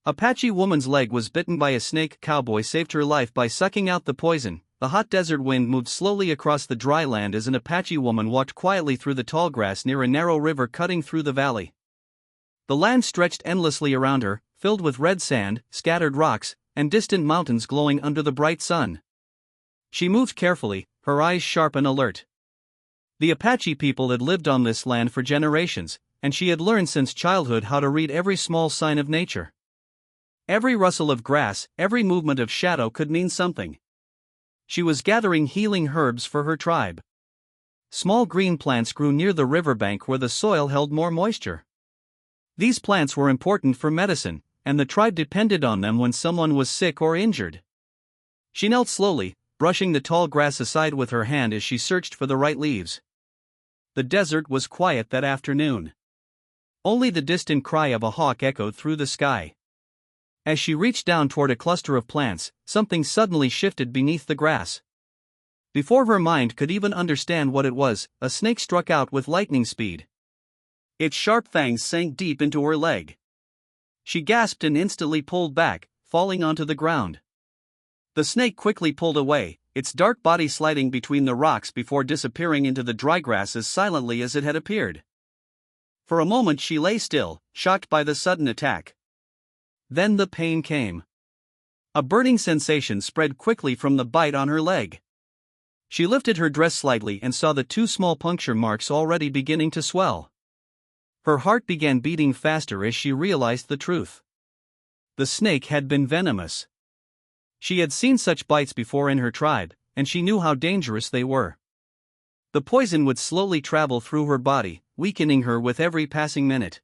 Apache woman's leg was bitten by a snake. Cowboy saved her life by sucking out the poison. The hot desert wind moved slowly across the dry land as an Apache woman walked quietly through the tall grass near a narrow river cutting through the valley. The land stretched endlessly around her, filled with red sand, scattered rocks, and distant mountains glowing under the bright sun. She moved carefully, her eyes sharp and alert. The Apache people had lived on this land for generations, and she had learned since childhood how to read every small sign of nature. Every rustle of grass, every movement of shadow could mean something. She was gathering healing herbs for her tribe. Small green plants grew near the riverbank where the soil held more moisture. These plants were important for medicine, and the tribe depended on them when someone was sick or injured. She knelt slowly, brushing the tall grass aside with her hand as she searched for the right leaves. The desert was quiet that afternoon. Only the distant cry of a hawk echoed through the sky. As she reached down toward a cluster of plants, something suddenly shifted beneath the grass. Before her mind could even understand what it was, a snake struck out with lightning speed. Its sharp fangs sank deep into her leg. She gasped and instantly pulled back, falling onto the ground. The snake quickly pulled away, its dark body sliding between the rocks before disappearing into the dry grass as silently as it had appeared. For a moment she lay still, shocked by the sudden attack. Then the pain came. A burning sensation spread quickly from the bite on her leg. She lifted her dress slightly and saw the 2 small puncture marks already beginning to swell. Her heart began beating faster as she realized the truth. The snake had been venomous. She had seen such bites before in her tribe, and she knew how dangerous they were. The poison would slowly travel through her body, weakening her with every passing minute.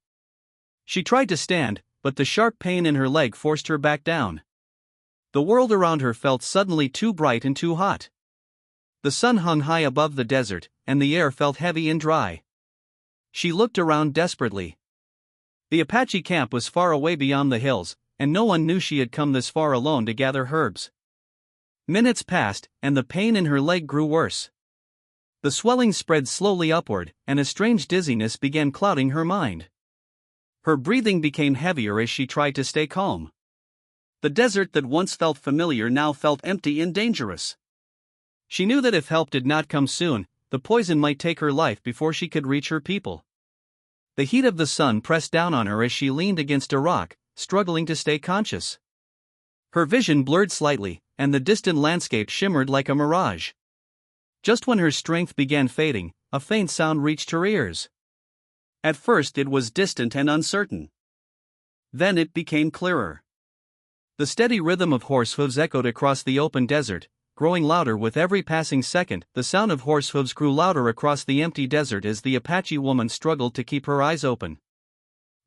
She tried to stand, but the sharp pain in her leg forced her back down. The world around her felt suddenly too bright and too hot. The sun hung high above the desert, and the air felt heavy and dry. She looked around desperately. The Apache camp was far away beyond the hills, and no one knew she had come this far alone to gather herbs. Minutes passed, and the pain in her leg grew worse. The swelling spread slowly upward, and a strange dizziness began clouding her mind. Her breathing became heavier as she tried to stay calm. The desert that once felt familiar now felt empty and dangerous. She knew that if help did not come soon, the poison might take her life before she could reach her people. The heat of the sun pressed down on her as she leaned against a rock, struggling to stay conscious. Her vision blurred slightly, and the distant landscape shimmered like a mirage. Just when her strength began fading, a faint sound reached her ears. At first it was distant and uncertain. Then it became clearer. The steady rhythm of horse hooves echoed across the open desert, growing louder with every passing second. The sound of horse hooves grew louder across the empty desert as the Apache woman struggled to keep her eyes open.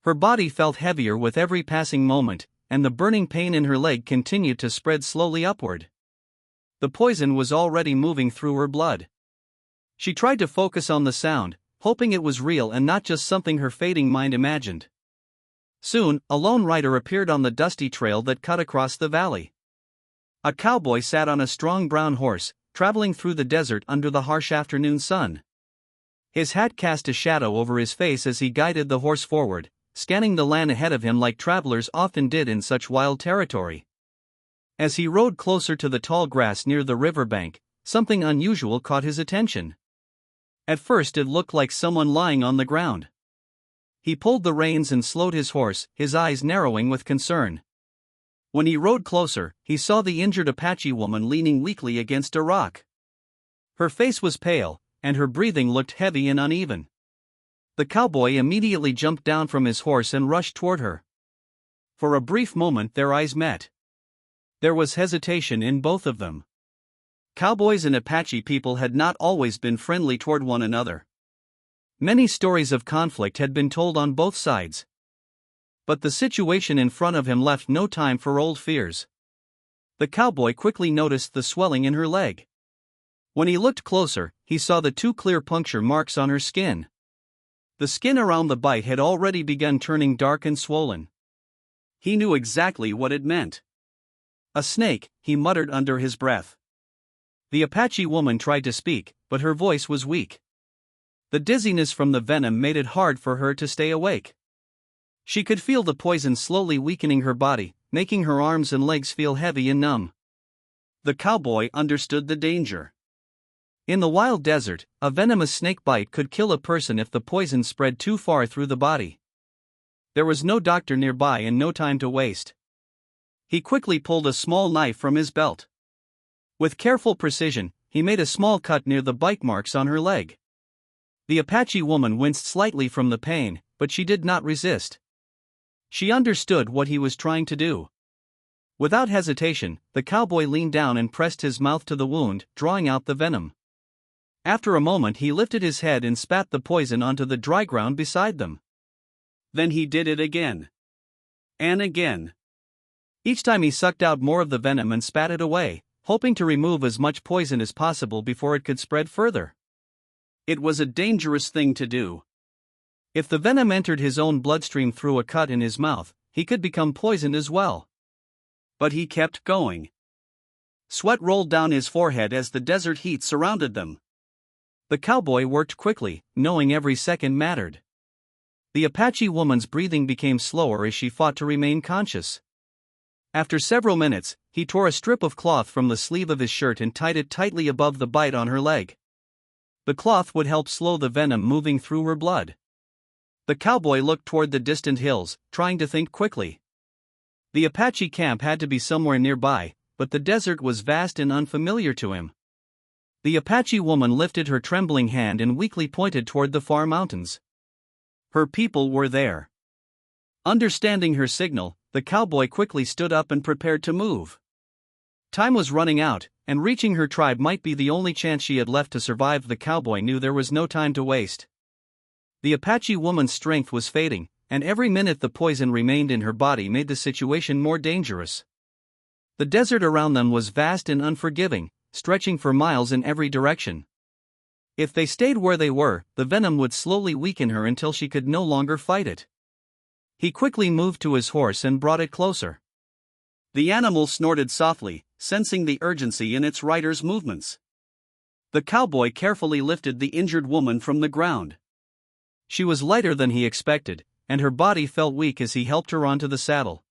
Her body felt heavier with every passing moment, and the burning pain in her leg continued to spread slowly upward. The poison was already moving through her blood. She tried to focus on the sound, hoping it was real and not just something her fading mind imagined. Soon, a lone rider appeared on the dusty trail that cut across the valley. A cowboy sat on a strong brown horse, traveling through the desert under the harsh afternoon sun. His hat cast a shadow over his face as he guided the horse forward, scanning the land ahead of him like travelers often did in such wild territory. As he rode closer to the tall grass near the riverbank, something unusual caught his attention. At first it looked like someone lying on the ground. He pulled the reins and slowed his horse, his eyes narrowing with concern. When he rode closer, he saw the injured Apache woman leaning weakly against a rock. Her face was pale, and her breathing looked heavy and uneven. The cowboy immediately jumped down from his horse and rushed toward her. For a brief moment their eyes met. There was hesitation in both of them. Cowboys and Apache people had not always been friendly toward one another. Many stories of conflict had been told on both sides. But the situation in front of him left no time for old fears. The cowboy quickly noticed the swelling in her leg. When he looked closer, he saw the 2 clear puncture marks on her skin. The skin around the bite had already begun turning dark and swollen. He knew exactly what it meant. "A snake," he muttered under his breath. The Apache woman tried to speak, but her voice was weak. The dizziness from the venom made it hard for her to stay awake. She could feel the poison slowly weakening her body, making her arms and legs feel heavy and numb. The cowboy understood the danger. In the wild desert, a venomous snake bite could kill a person if the poison spread too far through the body. There was no doctor nearby and no time to waste. He quickly pulled a small knife from his belt. With careful precision, he made a small cut near the bite marks on her leg. The Apache woman winced slightly from the pain, but she did not resist. She understood what he was trying to do. Without hesitation, the cowboy leaned down and pressed his mouth to the wound, drawing out the venom. After a moment, he lifted his head and spat the poison onto the dry ground beside them. Then he did it again. And again. Each time he sucked out more of the venom and spat it away, hoping to remove as much poison as possible before it could spread further. It was a dangerous thing to do. If the venom entered his own bloodstream through a cut in his mouth, he could become poisoned as well. But he kept going. Sweat rolled down his forehead as the desert heat surrounded them. The cowboy worked quickly, knowing every second mattered. The Apache woman's breathing became slower as she fought to remain conscious. After several minutes, he tore a strip of cloth from the sleeve of his shirt and tied it tightly above the bite on her leg. The cloth would help slow the venom moving through her blood. The cowboy looked toward the distant hills, trying to think quickly. The Apache camp had to be somewhere nearby, but the desert was vast and unfamiliar to him. The Apache woman lifted her trembling hand and weakly pointed toward the far mountains. Her people were there. Understanding her signal, the cowboy quickly stood up and prepared to move. Time was running out, and reaching her tribe might be the only chance she had left to survive. The cowboy knew there was no time to waste. The Apache woman's strength was fading, and every minute the poison remained in her body made the situation more dangerous. The desert around them was vast and unforgiving, stretching for miles in every direction. If they stayed where they were, the venom would slowly weaken her until she could no longer fight it. He quickly moved to his horse and brought it closer. The animal snorted softly, sensing the urgency in its rider's movements. The cowboy carefully lifted the injured woman from the ground. She was lighter than he expected, and her body felt weak as he helped her onto the saddle.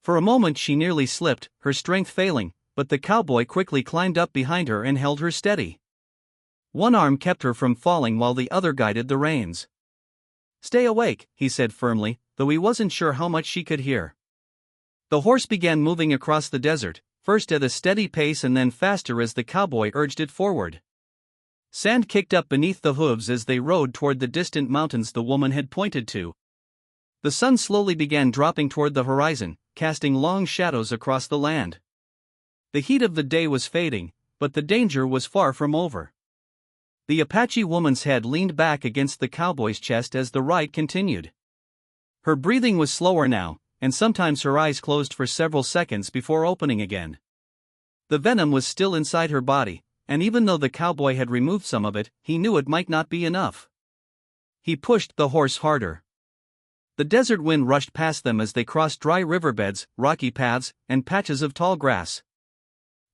For a moment she nearly slipped, her strength failing, but the cowboy quickly climbed up behind her and held her steady. One arm kept her from falling while the other guided the reins. "Stay awake," he said firmly, though he wasn't sure how much she could hear. The horse began moving across the desert, first at a steady pace and then faster as the cowboy urged it forward. Sand kicked up beneath the hooves as they rode toward the distant mountains the woman had pointed to. The sun slowly began dropping toward the horizon, casting long shadows across the land. The heat of the day was fading, but the danger was far from over. The Apache woman's head leaned back against the cowboy's chest as the ride continued. Her breathing was slower now, and sometimes her eyes closed for several seconds before opening again. The venom was still inside her body, and even though the cowboy had removed some of it, he knew it might not be enough. He pushed the horse harder. The desert wind rushed past them as they crossed dry riverbeds, rocky paths, and patches of tall grass.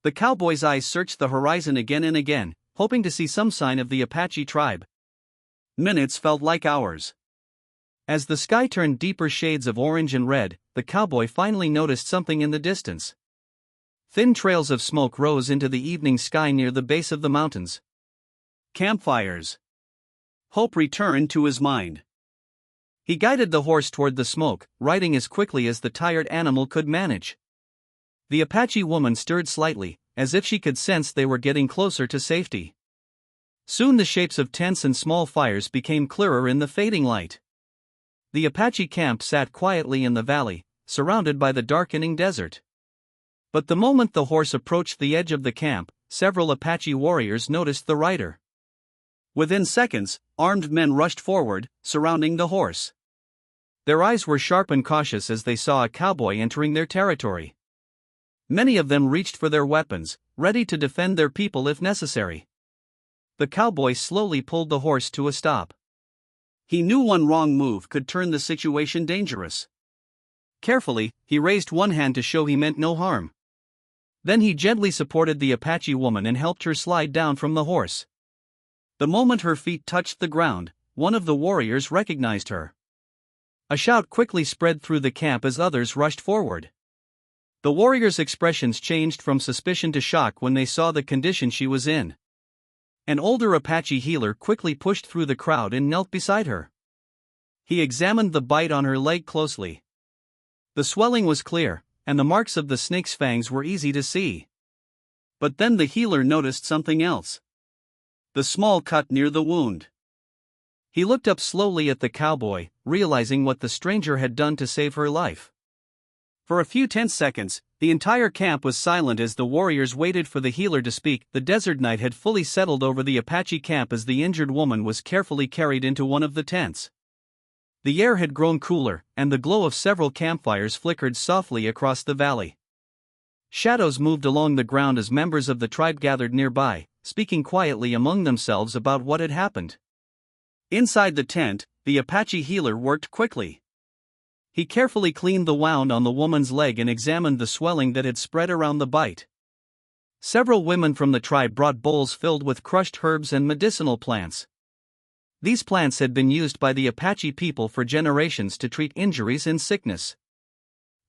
The cowboy's eyes searched the horizon again and again, hoping to see some sign of the Apache tribe. Minutes felt like hours. As the sky turned deeper shades of orange and red, the cowboy finally noticed something in the distance. Thin trails of smoke rose into the evening sky near the base of the mountains. Campfires. Hope returned to his mind. He guided the horse toward the smoke, riding as quickly as the tired animal could manage. The Apache woman stirred slightly, as if she could sense they were getting closer to safety. Soon the shapes of tents and small fires became clearer in the fading light. The Apache camp sat quietly in the valley, surrounded by the darkening desert. But the moment the horse approached the edge of the camp, several Apache warriors noticed the rider. Within seconds, armed men rushed forward, surrounding the horse. Their eyes were sharp and cautious as they saw a cowboy entering their territory. Many of them reached for their weapons, ready to defend their people if necessary. The cowboy slowly pulled the horse to a stop. He knew one wrong move could turn the situation dangerous. Carefully, he raised one hand to show he meant no harm. Then he gently supported the Apache woman and helped her slide down from the horse. The moment her feet touched the ground, one of the warriors recognized her. A shout quickly spread through the camp as others rushed forward. The warriors' expressions changed from suspicion to shock when they saw the condition she was in. An older Apache healer quickly pushed through the crowd and knelt beside her. He examined the bite on her leg closely. The swelling was clear, and the marks of the snake's fangs were easy to see. But then the healer noticed something else. The small cut near the wound. He looked up slowly at the cowboy, realizing what the stranger had done to save her life. For a few tense seconds, the entire camp was silent as the warriors waited for the healer to speak. The desert night had fully settled over the Apache camp as the injured woman was carefully carried into one of the tents. The air had grown cooler, and the glow of several campfires flickered softly across the valley. Shadows moved along the ground as members of the tribe gathered nearby, speaking quietly among themselves about what had happened. Inside the tent, the Apache healer worked quickly. He carefully cleaned the wound on the woman's leg and examined the swelling that had spread around the bite. Several women from the tribe brought bowls filled with crushed herbs and medicinal plants. These plants had been used by the Apache people for generations to treat injuries and sickness.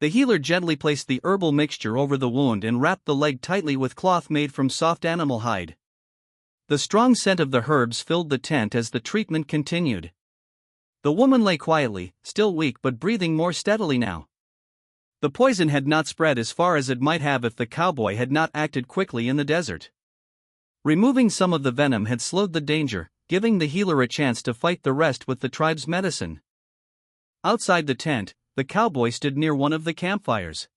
The healer gently placed the herbal mixture over the wound and wrapped the leg tightly with cloth made from soft animal hide. The strong scent of the herbs filled the tent as the treatment continued. The woman lay quietly, still weak but breathing more steadily now. The poison had not spread as far as it might have if the cowboy had not acted quickly in the desert. Removing some of the venom had slowed the danger, giving the healer a chance to fight the rest with the tribe's medicine. Outside the tent, the cowboy stood near one of the campfires.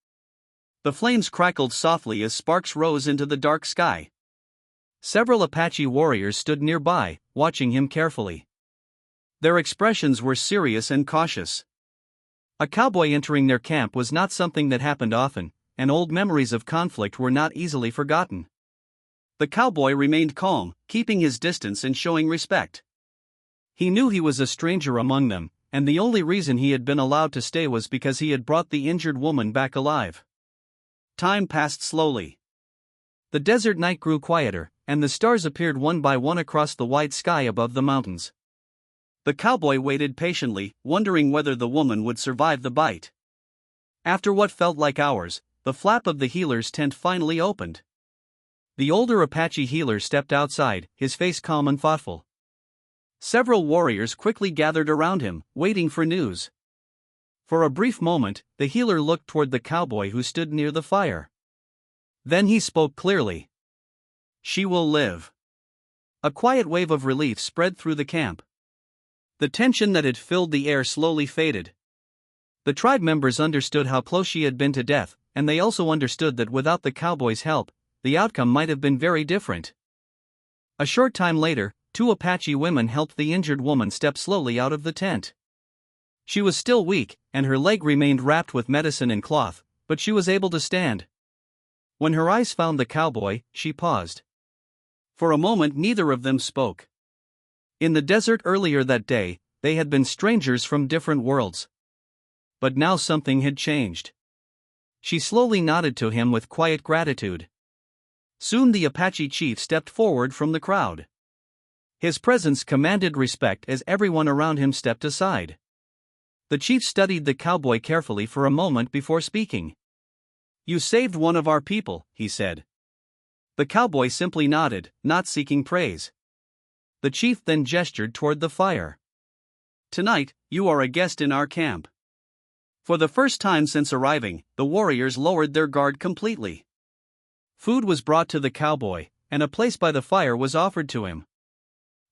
The flames crackled softly as sparks rose into the dark sky. Several Apache warriors stood nearby, watching him carefully. Their expressions were serious and cautious. A cowboy entering their camp was not something that happened often, and old memories of conflict were not easily forgotten. The cowboy remained calm, keeping his distance and showing respect. He knew he was a stranger among them, and the only reason he had been allowed to stay was because he had brought the injured woman back alive. Time passed slowly. The desert night grew quieter, and the stars appeared one by one across the wide sky above the mountains. The cowboy waited patiently, wondering whether the woman would survive the bite. After what felt like hours, the flap of the healer's tent finally opened. The older Apache healer stepped outside, his face calm and thoughtful. Several warriors quickly gathered around him, waiting for news. For a brief moment, the healer looked toward the cowboy who stood near the fire. Then he spoke clearly. "She will live." A quiet wave of relief spread through the camp. The tension that had filled the air slowly faded. The tribe members understood how close she had been to death, and they also understood that without the cowboy's help, the outcome might have been very different. A short time later, two Apache women helped the injured woman step slowly out of the tent. She was still weak, and her leg remained wrapped with medicine and cloth, but she was able to stand. When her eyes found the cowboy, she paused. For a moment neither of them spoke. In the desert earlier that day, they had been strangers from different worlds. But now something had changed. She slowly nodded to him with quiet gratitude. Soon the Apache chief stepped forward from the crowd. His presence commanded respect as everyone around him stepped aside. The chief studied the cowboy carefully for a moment before speaking. "You saved one of our people," he said. The cowboy simply nodded, not seeking praise. The chief then gestured toward the fire. "Tonight, you are a guest in our camp." For the first time since arriving, the warriors lowered their guard completely. Food was brought to the cowboy, and a place by the fire was offered to him.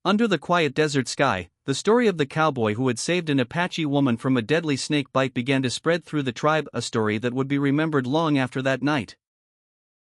Under the quiet desert sky, the story of the cowboy who had saved an Apache woman from a deadly snake bite began to spread through the tribe, a story that would be remembered long after that night.